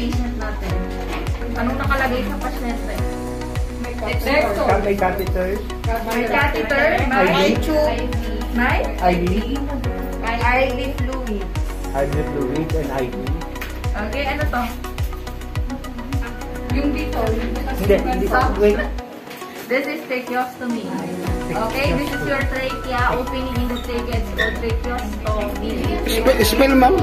patient natin? Anong nakalagay sa pasyente? May catheter. May catheter. May IV fluid. IV fluid and IV. Okay, ano to? Yung dito. Hindi. Wait. This is tracheostomy. Okay, this is your trachea. Opening in the trachea. It's called tracheostomy. Spell, ma'am.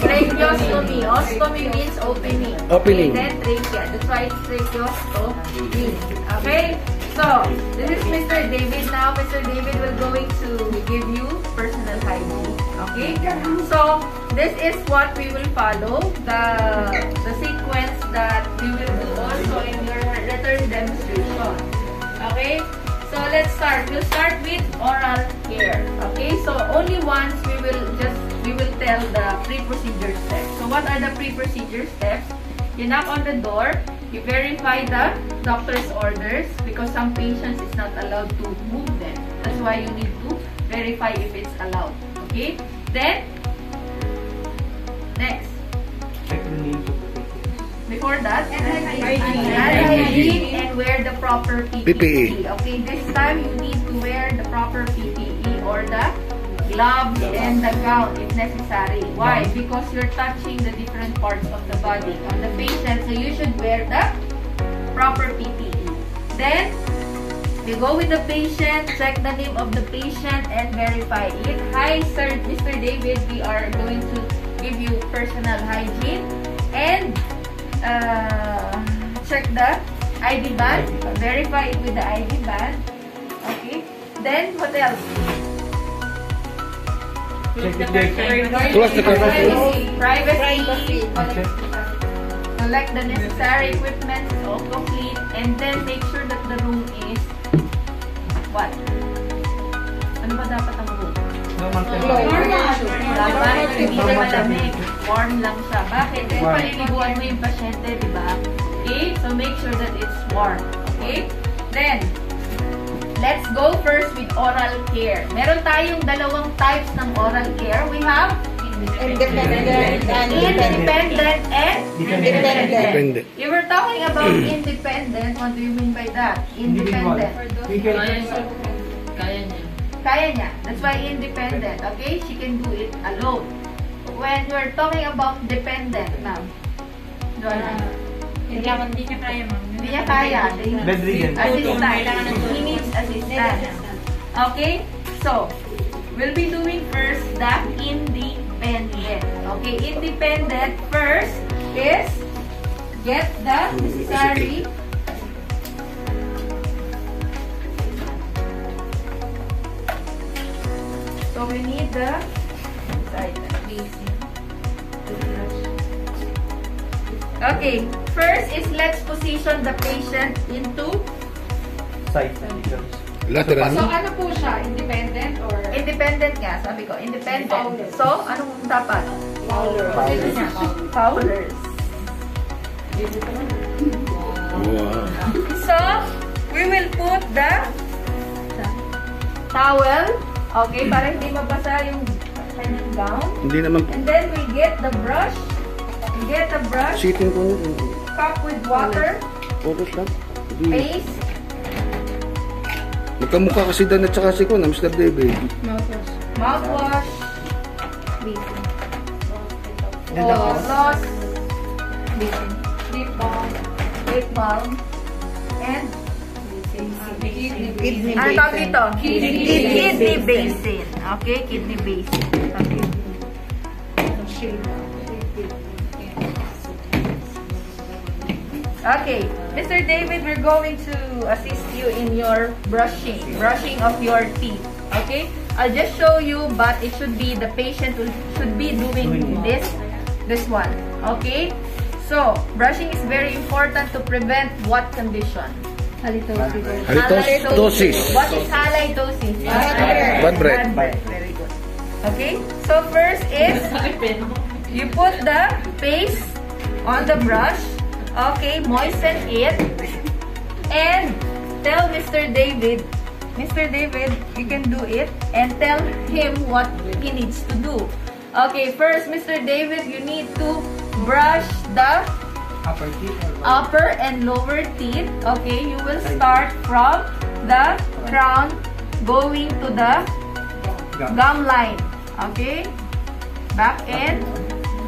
Tracheostomy. Ostomy means opening. Opening. Okay, then trachea. That's why it's tracheostomy. Okay, so this is Mr. David now. Mr. David will going to give you personal hygiene. Okay, so this is what we will follow. The sequence that we will do also in your return demonstration. Okay, so let's start. We'll start with oral care. Okay, so only once we will tell the pre-procedure steps. So what are the pre-procedure steps? You knock on the door. You verify the doctor's orders because some patients is not allowed to move them. That's why you need to verify if it's allowed. Okay, then next. Before that, hygiene and wear the proper PPE. Okay, this time you need to wear the proper PPE or the gloves and the gown if necessary. Why? Because you're touching the different parts of the body on the patient, so you should wear the proper PPE. Then, we go with the patient, check the name of the patient and verify it. Hi, sir, Mr. David, we are going to give you personal hygiene and check the ID band, verify it with the ID band. Okay, then what else? Close the privacy. Collect the necessary equipment, also clean, and then make sure that the room is what? Ano ba dapat ang room? Dapat hindi na malamig. Warm lang siya. Bakit? Kasi paliliguan mo yung pasyente, di ba? Okay? So make sure that it's warm. Okay? Then, let's go first with oral care. Meron tayong dalawang types ng oral care. We have independent and dependent. You were talking about independent. What do you mean by that? Independent. Kaya niya. That's why independent. Okay? She can do it alone. When we're talking about dependent, ma'am. Hindi niya kaya, ma'am. Hindi niya kaya. Bedridden. Assistant. He needs assistance. Okay? So, we'll be doing first the independent. Okay? Independent first is get the necessary so we need the okay, first is let's position the patient into Side. Lateral. So, ano po siya? Independent or? independent nga, sabi ko, independent. Fowlers. So, anong dapat? Fowlers. Position niya. Fowlers. Wow. So, we will put the towel, okay, para hindi mabasa yung kanyang gown. Hindi naman. And then we get the brush. We get the brush, Sitting ko. cup with water, Focus lang. paste, Magkamukha kasi Dan at saka si Kuna, Mr. David. mouthwash, floss, lip balm, and ano tawag dito? Kidney basin. Okay, kidney basin. Okay. Okay, Mr. David, we're going to assist you in your brushing of your teeth. Okay, I'll just show you, but it should be the patient should be doing this one. Okay, so brushing is very important to prevent what condition? Halitosis. What is halitosis? Bad breath. Very good. Okay, so first is you put the paste on the brush. Okay, moisten it and tell Mr. David, you can do it and tell him what he needs to do. Okay, first, Mr. David, you need to brush the Upper teeth or lower? upper and lower teeth. Okay, you will start from the crown going to the gum line. Okay, back and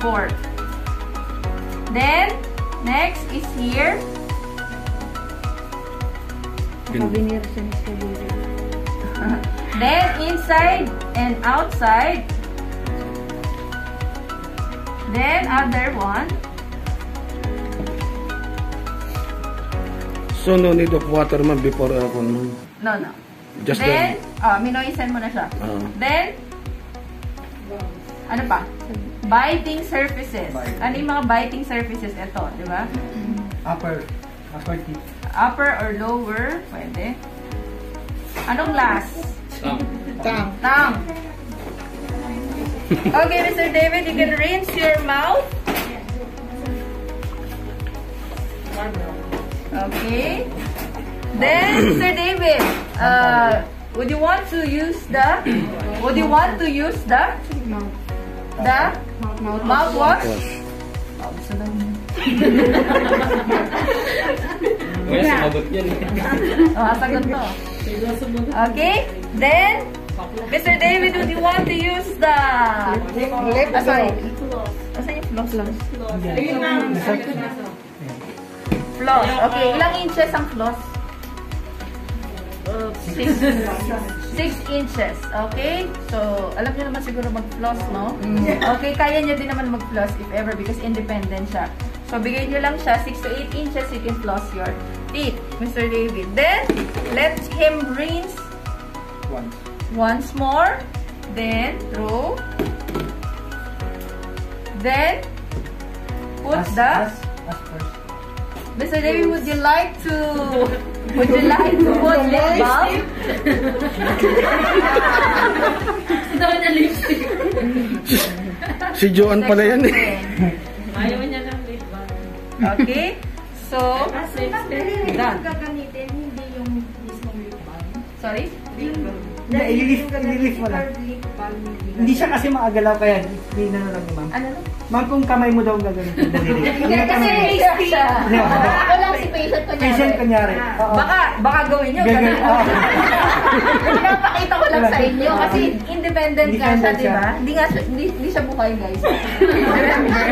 forth. Then next is here. Then inside and outside. Then other one. So, no need of water man before aircon man. No, no. Just Then, minoisen mo na siya. Then, ano pa? Biting surfaces. Ano yung mga biting surfaces? Ito, di ba? Upper teeth. Upper or lower, pwede. Anong last? Tongue. Okay, Mr. David, you can rinse your mouth. Okay. Then, Mr. David, would you want to use the mouthwash? Oh, gusto daw niya. Sumagot yan eh. Oh, sagot to. Okay. Then, Mr. David, would you want to use the sorry. Asan yung floss? Floss. Okay, ilang inches ang floss? 6 inches. Okay? So, alam niyo naman siguro mag-floss, no? Okay, kaya niyo din naman mag-floss if ever because independent siya. So, bigay niyo lang siya 6 to 8 inches, you can floss your teeth, Mr. David. Then, let him rinse once more. Then, throw. Then, put the... Mr. David, would you like to put lip balm? Daw niya lipstick. Si Joan pala yan eh. Ayaw niya ng lip balm. Okay? So, done. Gagamitin, hindi yung mismong lip balm. Sorry? I-lift mo lang. Hindi siya kasi maagalaw kaya hindi na lang ni ma'am. Ano? Ma'am, kung kamay mo daw ang gagamitin. Kasi siya. Wala si patient ko Patient kunyari. Oo. Baka gawin nyo. Gagawin. Pinapakita ko lang sa inyo kasi independent ka siya, di ba? Hindi siya buhay, guys. Remember?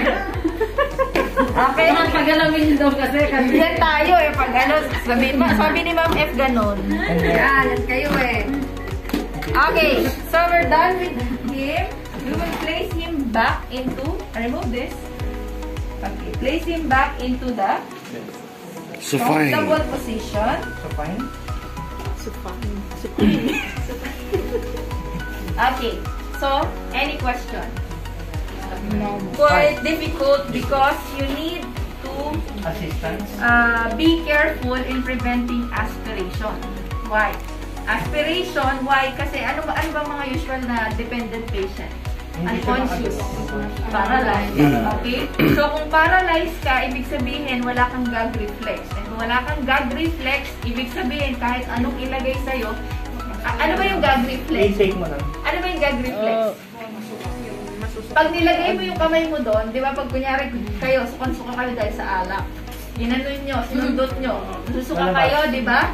Okay. Pagalawin niyo daw kasi. Yan tayo eh. Pag ano, sabi ni Ma'am F ganon. Yan kayo eh. Okay. So, we're done with him. We will place him back into, remove this. Okay. Place him back into the So fine. comfortable position. So fine? Okay. So, any question? Quite difficult because you need to Assistance. be careful in preventing aspiration. Why? Aspiration, why? Kasi ano ba mga usual na dependent patient? Unconscious. Paralyzed. Okay? So, kung paralyzed ka, ibig sabihin wala kang gag reflex. And kung wala kang gag reflex, ibig sabihin kahit anong ilagay sa'yo, ano ba yung gag reflex? I-take mo lang. Ano ba yung gag reflex? Pag nilagay mo yung kamay mo doon, di ba pag kunyari kayo, sukan-suka kayo dahil sa alak. Inanon nyo, sinundot nyo. Susuka kayo, di ba?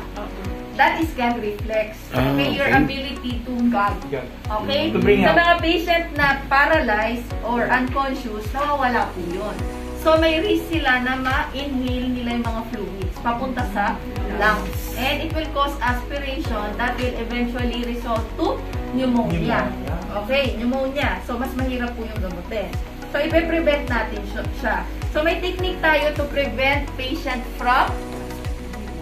That is gag reflex. Okay, your ability to gag. Okay? Sa mga patient na paralyzed or unconscious, nawawala po yun. So, may risk sila na ma-inhale nila yung mga fluids papunta sa lungs. And it will cause aspiration that will eventually result to pneumonia. Okay, pneumonia. So, mas mahirap po yung gamutin. So, ipe-prevent natin siya. So, may technique tayo to prevent patient from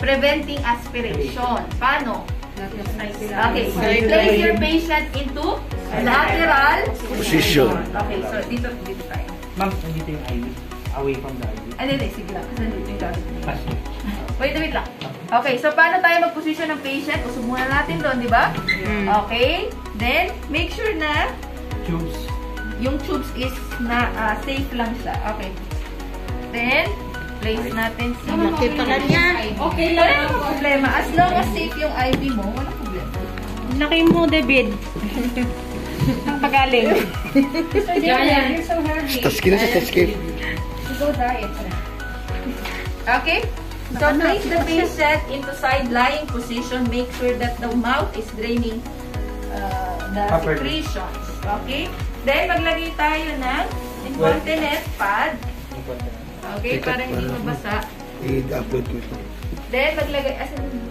preventing aspiration. Paano? Okay, so place your patient into lateral Position. Okay, so dito tayo. Ma'am, nandito yung IV. Away from the IV. Hindi, sige lang. Kasi nandito yung gamit niya. Wait lang. Okay, so paano tayo mag-position ng patient? Usog muna natin doon, di ba? Okay, then make sure na Tubes. yung tubes is na safe lang siya. Okay. Then, place natin si... Makita ka niya. Okay Wala lang. namang problema. As long as safe yung IV mo, walang problema. Laki mo, David. Ang pagaling. So, you're so heavy. Taskin na sa taskin. So, go diet. Okay? So, place the patient into side lying position. Make sure that the mouth is draining the secretions. Okay? Then, maglagay tayo ng incontinence pad. Okay? Para hindi mabasa. I-upload ko ito. Then, maglagay,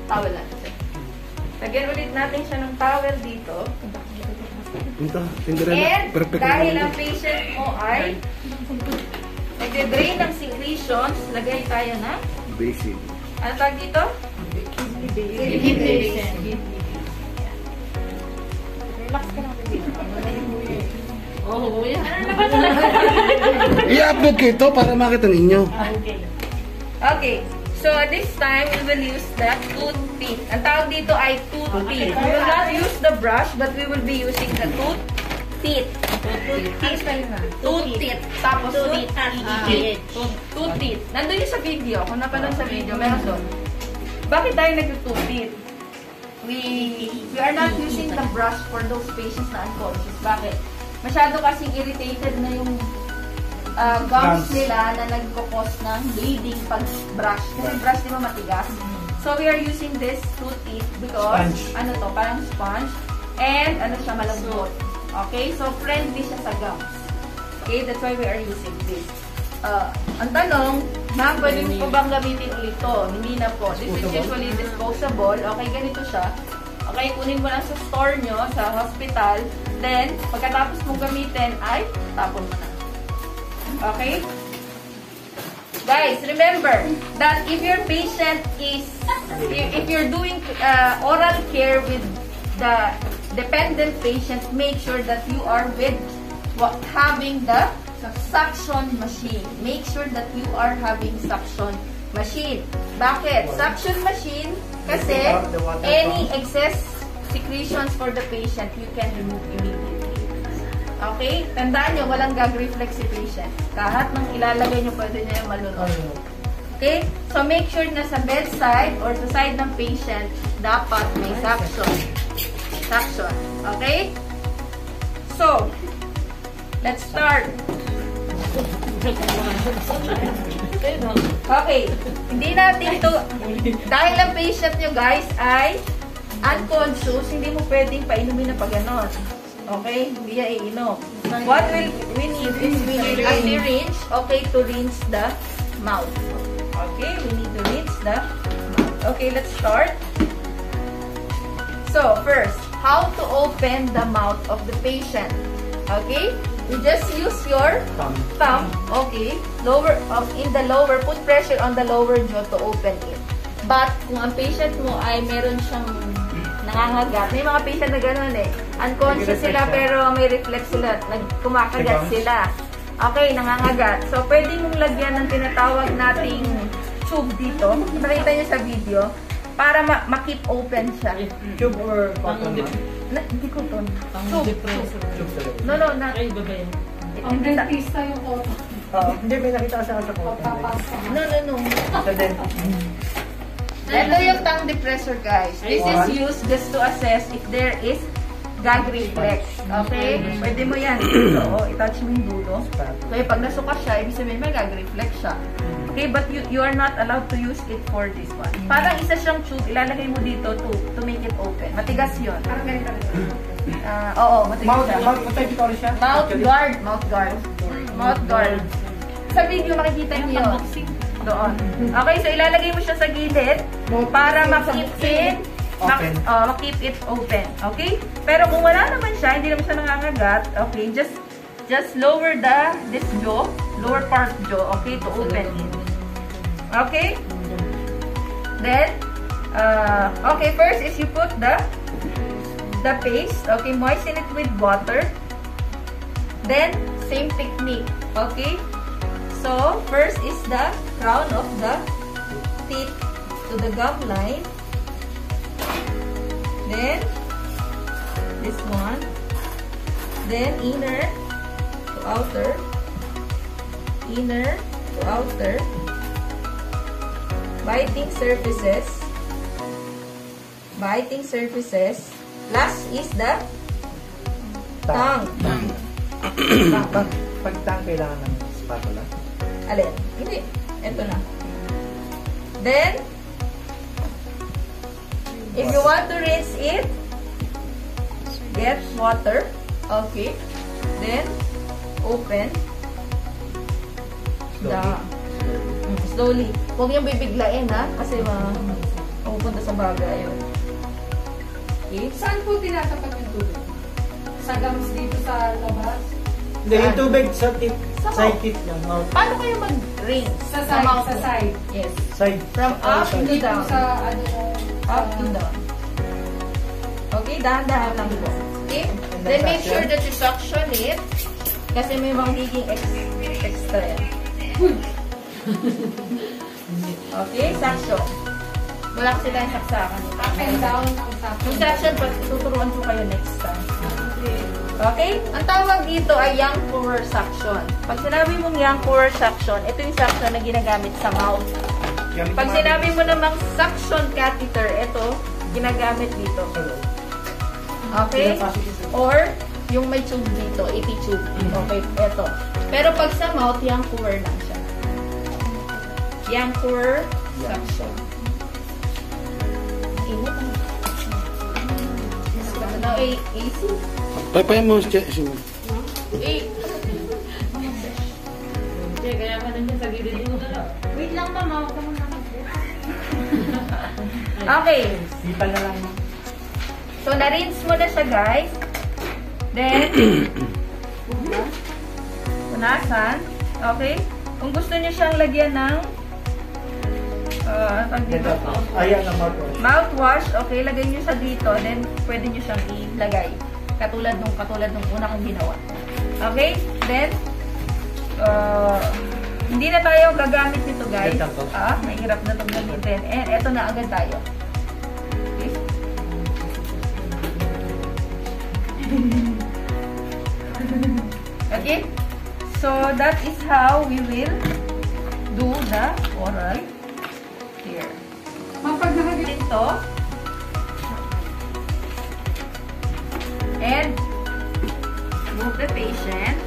towel lang. Lagyan ulit natin siya ng towel dito. Ito, Cinderella. And, Perfect. dahil ang patient mo ay nagde-drain ng secretions, lagay tayo na, Basic. ano tawag dito? Inhibition. Relax ka lang. Oh, yan. Ano naman talaga? I-upload ko ito para makita ninyo. Okay. So, this time, we will use the toothpick. Ang tawag dito ay toothpick. We will not use the brush, but we will be using the toothpick. Toothpick. Tapos, toothpick. Nandun yung sa video. Kung napanood sa video, meron doon. Bakit tayo nag-toothpick? We are not using the brush for those patients na unconscious. Bakit? Masyado kasing irritated na yung gums nila na nagkukos ng bleeding pag brush. Kasi brush di ba matigas? So, we are using this toothpick because, ano to, parang sponge. And, ano siya, malambot. Okay? So, friendly siya sa gums. Okay? That's why we are using this. Ang tanong, ma'am, pwede mo pa bang gamitin ulit to? Hindi na po. This is usually disposable. Okay, ganito siya. Okay, kunin mo lang sa store nyo, sa hospital. Then, pagkatapos mong gamitin, ay tapon mo na. Okay? Guys, remember that if your patient is, if you're doing oral care with the dependent patient, make sure that you are with having the suction machine. Make sure that you are having suction machine. Bakit? Suction machine kasi any excess secretions for the patient, you can remove immediately. Okay? Tandaan nyo, walang gag reflex si patient. Kahit nang ilalagay nyo, pwede nyo yung malunod. Okay? So, make sure na sa bedside or sa side ng patient, dapat may suction. Suction. Okay? So, let's start. Okay. Hindi natin to, dahil ang patient nyo, guys, ay unconscious, hindi mo pwedeng painumin na pag ganon. Okay? Hindi yan iinom. What we need is we need a syringe, okay, to rinse the mouth. Okay? We need to rinse the mouth. Okay, let's start. So, first, how to open the mouth of the patient. Okay? You just use your thumb. Okay? In the lower, put pressure on the lower jaw to open it. But, kung ang patient mo ay meron siyang nangangagat. May mga patient na gano'n eh. Unconscious sila pero may reflex sila. Kumakagat sila. Okay, nangangagat. So, pwede mong lagyan ng tinatawag nating tube dito. Nakita nyo sa video. Para ma-keep open siya. Tube or cotton? Hindi ko to. Tube. No. Ay, baba yan. Ang dentista yung cotton. Hindi, may nakita sa cotton. No. Sa dentist. Ito yung tongue depressor, guys. This is used just to assess if there is gag reflex. Okay? Pwede mo yan. Dito, i-touch mo yung dulo. Okay, pag nasuka siya, ibig sabihin may gag reflex siya. Okay, but you are not allowed to use it for this one. Parang isa siyang tube, ilalagay mo dito to make it open. Matigas yun. Parang ganito. Oo, matigas siya. Mouth guard. Sa video makikita niyo yun. Doon. Okay, so ilalagay mo siya sa gilid para ma-keep it open. Okay? Pero kung wala naman siya, hindi naman siya nangangagat, okay, just lower this jaw, lower part jaw, okay, to open it. Okay? Then, okay, first is you put the paste, okay, moisten it with water. Then, same technique, okay? So, first is the crown of the teeth to the gum line. Then, this one. Then, inner to outer. Inner to outer. Biting surfaces. Biting surfaces. Last is the tongue. Pag tongue, kailangan ng spatula? Alin? Hindi. Ito na. Then, if you want to rinse it, get water. Okay. Then, open slowly. Huwag niyong bibiglain, ha? Kasi mapupunta sa baga yun. Okay. Saan po tinatapat yung tubig? Sa gums dito sa labas? Hindi, yung tubig sa tip. Sa Side mouth. tip lang. Mouth. Paano kayo mag-rinse? Sa side, mouth sa niyo? side. Yes. Side. From up to Dito down. sa ano Up to down. Okay, dahan-dahan lang po. Okay? Then make sure that you suction it. Kasi may magiging extra yan. Okay, suction. Wala kasi tayong saksakan. up and down ang tapos. Yung suction, tuturuan ko kayo next time. Okay? Ang tawag dito ay young pour suction. Pag sinabi mong young pour suction, ito yung suction na ginagamit sa mouth. Pag sinabi mo namang suction catheter, ito, ginagamit dito. Okay? Or, yung may tube dito, AP tube. Okay, ito. Pero pag sa mouth, young pour lang siya. Young pour suction. Init ang now, AC? Papayan mo siya. Kaya ka nandiyan sa gilid mo na. Wait lang, mama. Huwag ka muna. Okay. Sipa na lang. So, na-rinse mo na siya, guys. Then, punasan. Okay? Kung gusto niyo siyang lagyan ng Ayan ang mouthwash. mouthwash, okay, lagay niyo siya dito. Then, pwede niyo siyang ilagay. Katulad nung una kong ginawa. Okay? Then, hindi na tayo gagamit nito, guys. Mahirap na itong gamitin. And, eto na agad tayo. Okay? Okay? So, that is how we will do the oral care. Mapag nakagit. Ito. And move the patient